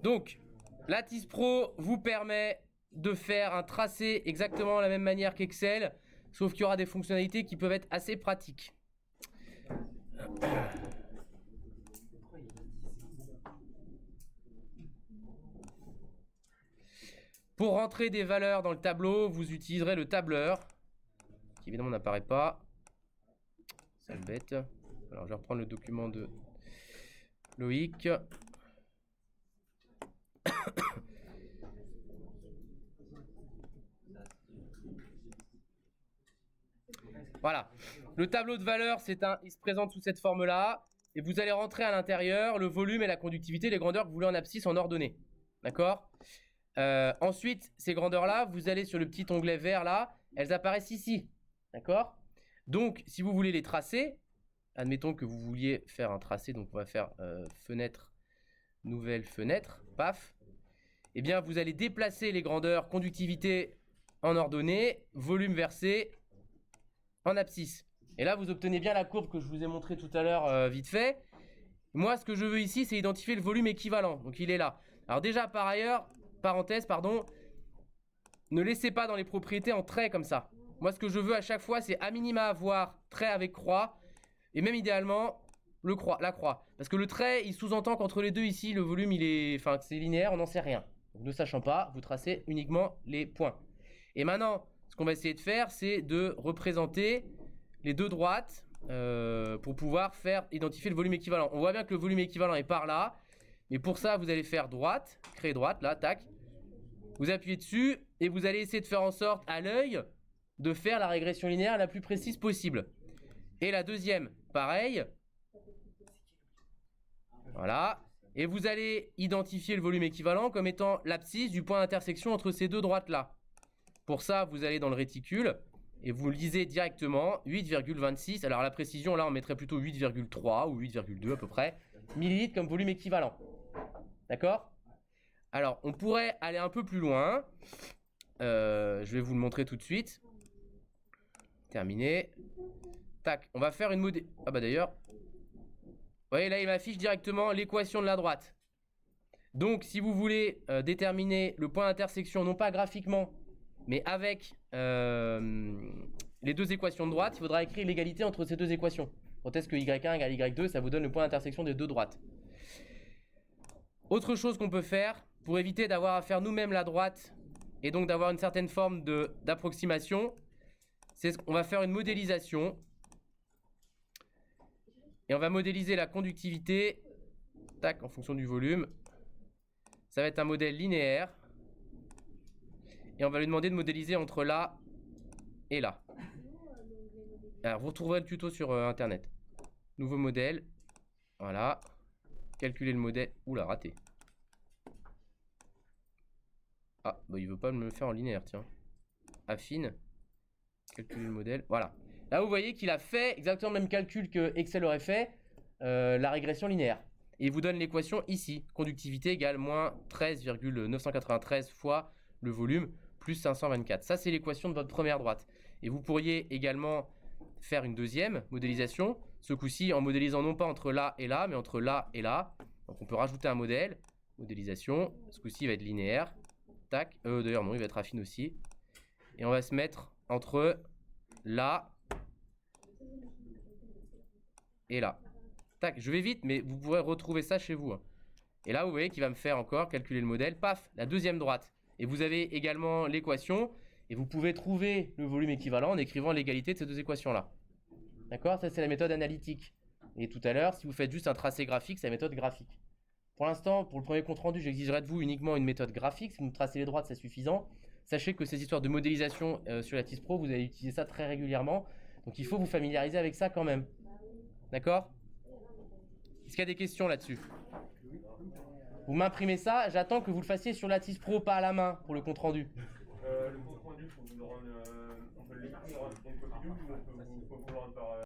Donc, Lattice Pro vous permet de faire un tracé exactement de la même manière qu'Excel, sauf qu'il y aura des fonctionnalités qui peuvent être assez pratiques. Pour rentrer des valeurs dans le tableau, vous utiliserez le tableur, qui évidemment n'apparaît pas. Sale bête. Alors, je vais reprendre le document de Loïc. Voilà. Le tableau de valeurs, il se présente sous cette forme-là. Et vous allez rentrer à l'intérieur le volume et la conductivité, les grandeurs que vous voulez en abscisse en ordonnée. D'accord ? Ensuite, ces grandeurs-là, vous allez sur le petit onglet vert là, elles apparaissent ici. D'accord ? Donc, si vous voulez les tracer, admettons que vous vouliez faire un tracé, donc on va faire fenêtre, nouvelle fenêtre, paf. Eh bien, vous allez déplacer les grandeurs conductivité en ordonnée, volume versé en abscisse. Et là, vous obtenez bien la courbe que je vous ai montrée tout à l'heure vite fait. Moi, ce que je veux ici, c'est identifier le volume équivalent. Donc, il est là. Alors déjà, par ailleurs, parenthèse, pardon, ne laissez pas dans les propriétés en trait comme ça. Moi, ce que je veux à chaque fois, c'est à minima avoir trait avec croix, et même idéalement, la croix. Parce que le trait, il sous-entend qu'entre les deux ici, le volume, c'est linéaire, on n'en sait rien. Donc, ne sachant pas, vous tracez uniquement les points. Et maintenant, ce qu'on va essayer de faire, c'est de représenter les deux droites pour pouvoir identifier le volume équivalent. On voit bien que le volume équivalent est par là. Mais pour ça, vous allez faire droite, créer droite, là, tac. Vous appuyez dessus et vous allez essayer de faire en sorte, à l'œil, de faire la régression linéaire la plus précise possible. Et la deuxième, pareil. Voilà. Et vous allez identifier le volume équivalent comme étant l'abscisse du point d'intersection entre ces deux droites-là. Pour ça, vous allez dans le réticule et vous lisez directement 8,26. Alors la précision, là, on mettrait plutôt 8,3 ou 8,2 à peu près millilitres comme volume équivalent. D'accord ? Alors, on pourrait aller un peu plus loin. Je vais vous le montrer tout de suite. Terminé. Tac, on va faire une modèle. Ah bah d'ailleurs, vous voyez là, il m'affiche directement l'équation de la droite. Donc, si vous voulez déterminer le point d'intersection, non pas graphiquement, mais avec les deux équations de droite, il faudra écrire l'égalité entre ces deux équations. Quand est-ce que y1 égale y2, ça vous donne le point d'intersection des deux droites. Autre chose qu'on peut faire, pour éviter d'avoir à faire nous-mêmes la droite, et donc d'avoir une certaine forme d'approximation, c'est qu'on va faire une modélisation. Et on va modéliser la conductivité, tac, en fonction du volume. Ça va être un modèle linéaire. Et on va lui demander de modéliser entre là et là. Alors, vous retrouverez le tuto sur Internet. Nouveau modèle. Voilà. Calculer le modèle. Oula, raté. Ah, bah il veut pas me le faire en linéaire, tiens. Affine. Calculer le modèle. Voilà. Là, vous voyez qu'il a fait exactement le même calcul que Excel aurait fait, la régression linéaire. Et il vous donne l'équation ici. Conductivité égale moins 13,993 fois le volume plus 524. Ça, c'est l'équation de votre première droite. Et vous pourriez également faire une deuxième modélisation. Ce coup-ci, en modélisant non pas entre là et là, mais entre là et là. Donc, on peut rajouter un modèle. Modélisation. Ce coup-ci, il va être linéaire. Tac. D'ailleurs, non, il va être affine aussi. Et on va se mettre entre là et là. Tac, je vais vite, mais vous pourrez retrouver ça chez vous. Et là, vous voyez qu'il va me faire encore calculer le modèle. Paf, la deuxième droite. Et vous avez également l'équation. Et vous pouvez trouver le volume équivalent en écrivant l'égalité de ces deux équations-là. D'accord ? Ça, c'est la méthode analytique. Et tout à l'heure, si vous faites juste un tracé graphique, c'est la méthode graphique. Pour l'instant, pour le premier compte rendu, j'exigerai de vous uniquement une méthode graphique. Si vous me tracez les droites, c'est suffisant. Sachez que ces histoires de modélisation sur Lattice Pro, vous allez utiliser ça très régulièrement. Donc, il faut vous familiariser avec ça quand même. D'accord ? Est-ce qu'il y a des questions là-dessus ? Vous m'imprimez ça, j'attends que vous le fassiez sur Lattice Pro, pas à la main, pour le compte rendu.